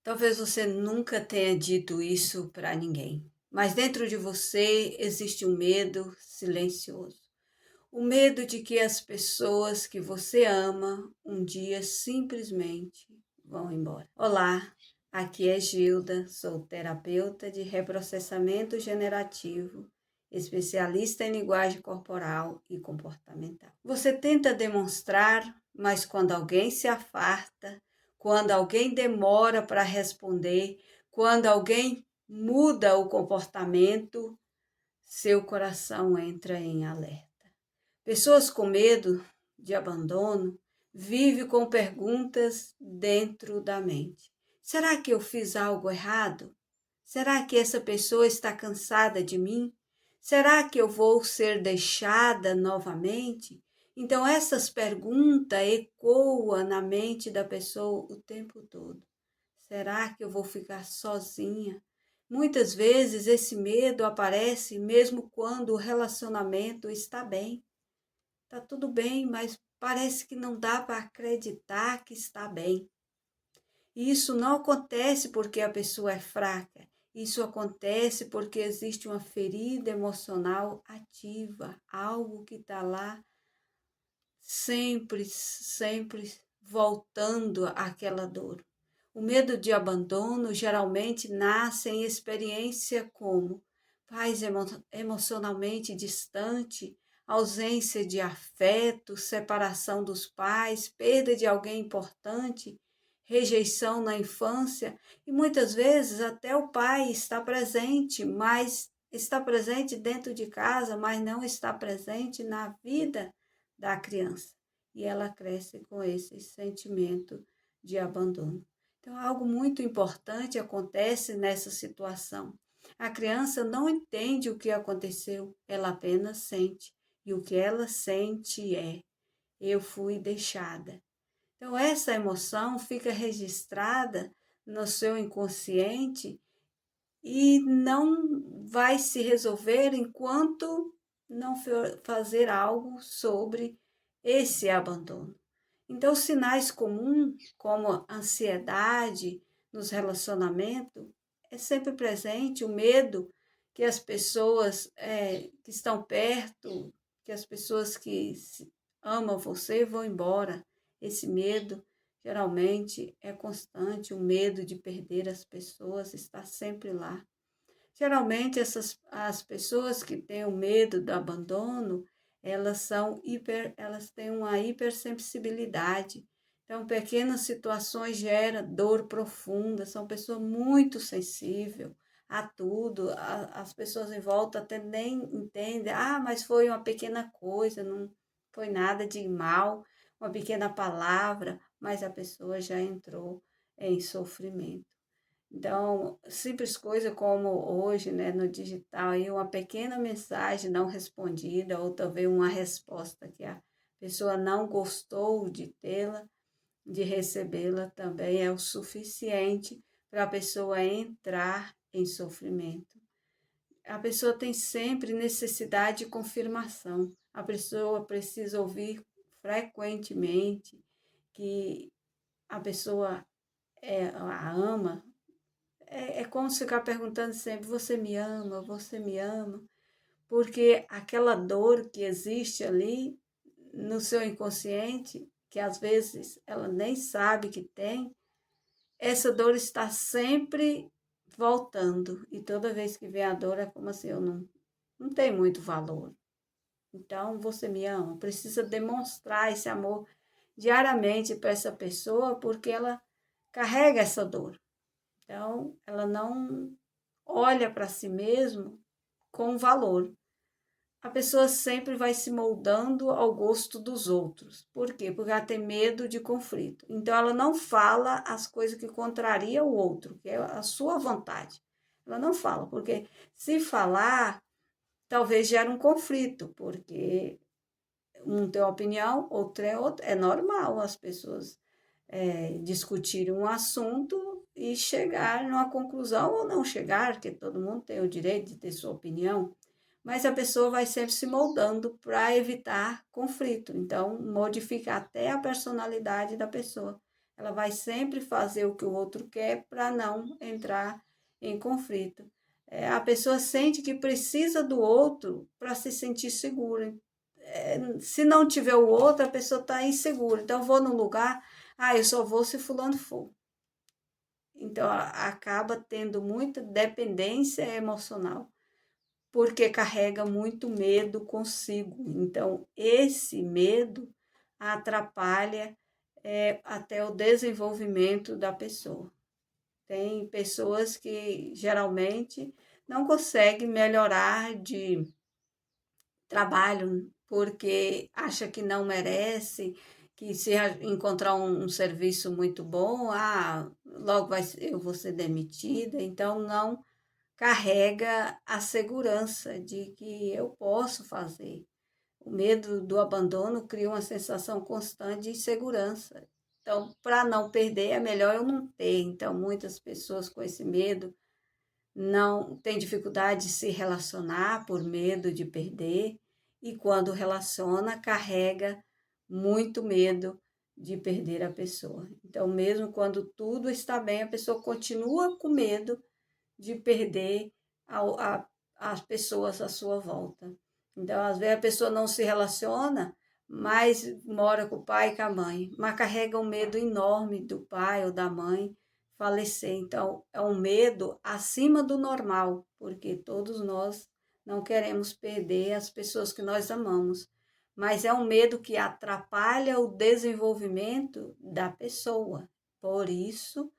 Talvez você nunca tenha dito isso para ninguém, mas dentro de você existe um medo silencioso. O medo de que as pessoas que você ama um dia simplesmente vão embora. Olá, aqui é Gilda, sou terapeuta de reprocessamento generativo, especialista em linguagem corporal e comportamental. Você tenta demonstrar, mas quando alguém se afarta, quando alguém demora para responder, quando alguém muda o comportamento, seu coração entra em alerta. Pessoas com medo de abandono vivem com perguntas dentro da mente. Será que eu fiz algo errado? Será que essa pessoa está cansada de mim? Será que eu vou ser deixada novamente? Então essas perguntas ecoam na mente da pessoa o tempo todo. Será que eu vou ficar sozinha? Muitas vezes esse medo aparece mesmo quando o relacionamento está bem. Tá tudo bem, mas parece que não dá para acreditar que está bem. E isso não acontece porque a pessoa é fraca. Isso acontece porque existe uma ferida emocional ativa, algo que está lá sempre voltando àquela dor. O medo de abandono geralmente nasce em experiência como pais emocionalmente distante, ausência de afeto, separação dos pais, perda de alguém importante, rejeição na infância e muitas vezes até o pai está presente, mas está presente dentro de casa, mas não está presente na vida da criança. E ela cresce com esse sentimento de abandono. Então, algo muito importante acontece nessa situação. A criança não entende o que aconteceu, ela apenas sente. E o que ela sente é: eu fui deixada. Então, essa emoção fica registrada no seu inconsciente e não vai se resolver enquanto não fazer algo sobre esse abandono. Então, sinais comuns, como ansiedade nos relacionamentos, é sempre presente o medo que as pessoas que estão perto, que as pessoas que amam você vão embora. Esse medo geralmente é constante, o medo de perder as pessoas está sempre lá. Geralmente as pessoas que têm o medo do abandono, elas têm uma hipersensibilidade. Então, pequenas situações geram dor profunda, são pessoas muito sensíveis a tudo. As pessoas em volta até nem entendem, mas foi uma pequena coisa, não foi nada de mal, uma pequena palavra, mas a pessoa já entrou em sofrimento. Então, simples coisa como hoje, né, no digital, aí uma pequena mensagem não respondida, ou talvez uma resposta que a pessoa não gostou de tê-la, de recebê-la, também é o suficiente para a pessoa entrar em sofrimento. A pessoa tem sempre necessidade de confirmação. A pessoa precisa ouvir frequentemente que a pessoa a ama. É como se ficar perguntando sempre: você me ama? Você me ama? Porque aquela dor que existe ali no seu inconsciente, que às vezes ela nem sabe que tem, essa dor está sempre voltando. E toda vez que vem a dor é como assim: eu não tenho muito valor. Então, você me ama. Precisa demonstrar esse amor diariamente para essa pessoa, porque ela carrega essa dor. Então, ela não olha para si mesmo com valor. A pessoa sempre vai se moldando ao gosto dos outros. Por quê? Porque ela tem medo de conflito. Então, ela não fala as coisas que contrariam o outro, que é a sua vontade. Ela não fala, porque se falar, talvez gere um conflito, porque um tem uma opinião, outro é outra. É normal as pessoas discutirem um assunto e chegar numa conclusão ou não chegar, porque todo mundo tem o direito de ter sua opinião, mas a pessoa vai sempre se moldando para evitar conflito. Então, modifica até a personalidade da pessoa. Ela vai sempre fazer o que o outro quer para não entrar em conflito. A pessoa sente que precisa do outro para se sentir segura. Se não tiver o outro, a pessoa está insegura. Então, eu vou num lugar, eu só vou se fulano for. Então, acaba tendo muita dependência emocional, porque carrega muito medo consigo. Então, esse medo atrapalha até o desenvolvimento da pessoa. Tem pessoas que geralmente não conseguem melhorar de trabalho porque acha que não merece, que se encontrar um serviço muito bom, logo eu vou ser demitida, então não carrega a segurança de que eu posso fazer. O medo do abandono cria uma sensação constante de insegurança. Então, para não perder, é melhor eu não ter. Então, muitas pessoas com esse medo não têm dificuldade de se relacionar por medo de perder, e quando relaciona, carrega muito medo de perder a pessoa. Então, mesmo quando tudo está bem, a pessoa continua com medo de perder as pessoas à sua volta. Então, às vezes a pessoa não se relaciona, mas mora com o pai e com a mãe, mas carrega um medo enorme do pai ou da mãe falecer. Então, é um medo acima do normal, porque todos nós não queremos perder as pessoas que nós amamos, mas é um medo que atrapalha o desenvolvimento da pessoa. Por isso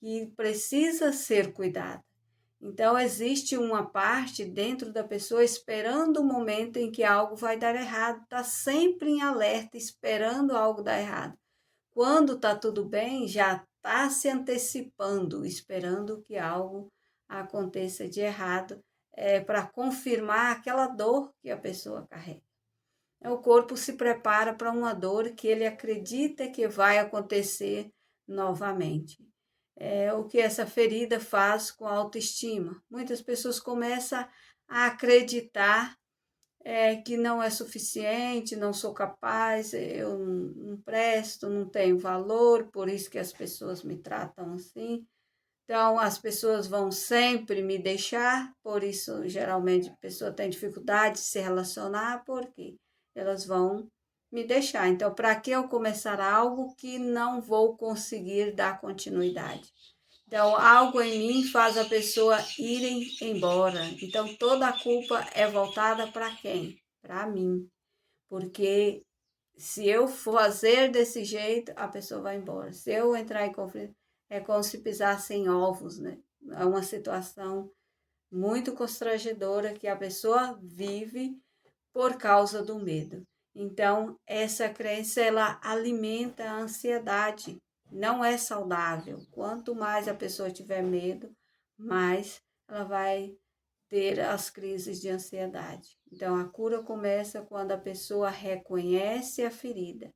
que precisa ser cuidado. Então, existe uma parte dentro da pessoa esperando o momento em que algo vai dar errado, está sempre em alerta, esperando algo dar errado. Quando está tudo bem, já está se antecipando, esperando que algo aconteça de errado, para confirmar aquela dor que a pessoa carrega. O corpo se prepara para uma dor que ele acredita que vai acontecer novamente. O que essa ferida faz com a autoestima. Muitas pessoas começam a acreditar que não é suficiente, não sou capaz, eu não presto, não tenho valor, por isso que as pessoas me tratam assim. Então, as pessoas vão sempre me deixar, por isso, geralmente, a pessoa tem dificuldade de se relacionar, porque elas vão me deixar. Então, para que eu começar algo que não vou conseguir dar continuidade? Então, algo em mim faz a pessoa ir embora. Então, toda a culpa é voltada para quem? Para mim. Porque se eu fazer desse jeito, a pessoa vai embora. Se eu entrar em conflito, é como se pisasse em ovos, né? É uma situação muito constrangedora que a pessoa vive por causa do medo. Então, essa crença, ela alimenta a ansiedade. Não é saudável. Quanto mais a pessoa tiver medo, mais ela vai ter as crises de ansiedade. Então, a cura começa quando a pessoa reconhece a ferida,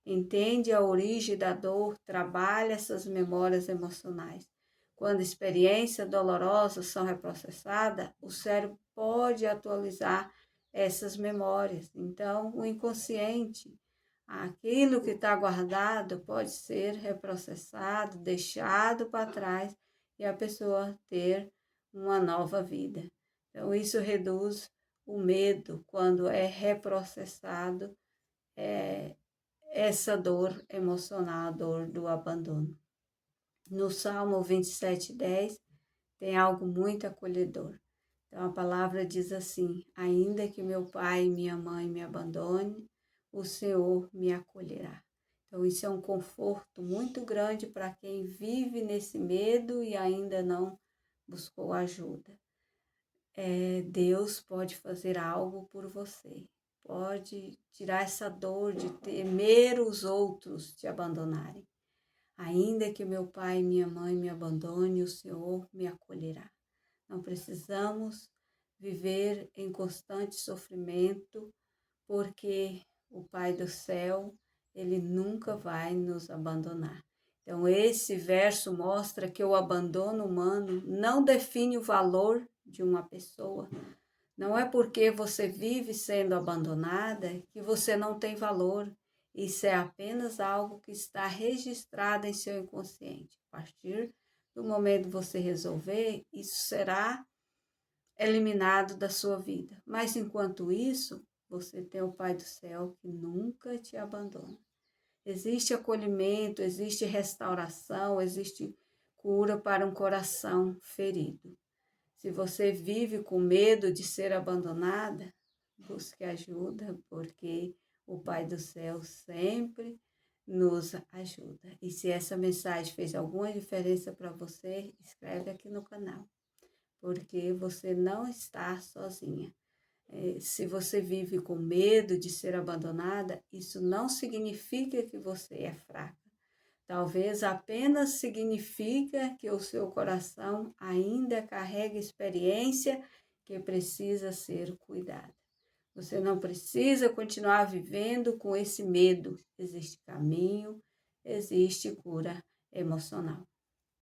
entende a origem da dor, trabalha essas memórias emocionais. Quando experiências dolorosas são reprocessadas, o cérebro pode atualizar essas memórias. Então, o inconsciente, aquilo que está guardado, pode ser reprocessado, deixado para trás e a pessoa ter uma nova vida. Então, isso reduz o medo quando é reprocessado essa dor emocional, a dor do abandono. No Salmo 27:10 tem algo muito acolhedor. Então, a palavra diz assim: ainda que meu pai e minha mãe me abandone, o Senhor me acolherá. Então, isso é um conforto muito grande para quem vive nesse medo e ainda não buscou ajuda. Deus pode fazer algo por você, pode tirar essa dor de temer os outros te abandonarem. Ainda que meu pai e minha mãe me abandone, o Senhor me acolherá. Não precisamos viver em constante sofrimento, porque o Pai do céu, ele nunca vai nos abandonar. Então, esse verso mostra que o abandono humano não define o valor de uma pessoa. Não é porque você vive sendo abandonada que você não tem valor. Isso é apenas algo que está registrado em seu inconsciente. A partir do momento que você resolver, isso será eliminado da sua vida. Mas enquanto isso, você tem o Pai do Céu que nunca te abandona. Existe acolhimento, existe restauração, existe cura para um coração ferido. Se você vive com medo de ser abandonada, busque ajuda, porque o Pai do Céu sempre nos ajuda. E se essa mensagem fez alguma diferença para você, escreve aqui no canal, porque você não está sozinha. Se você vive com medo de ser abandonada, isso não significa que você é fraca. Talvez apenas significa que o seu coração ainda carrega experiência que precisa ser cuidada. Você não precisa continuar vivendo com esse medo. Existe caminho, existe cura emocional.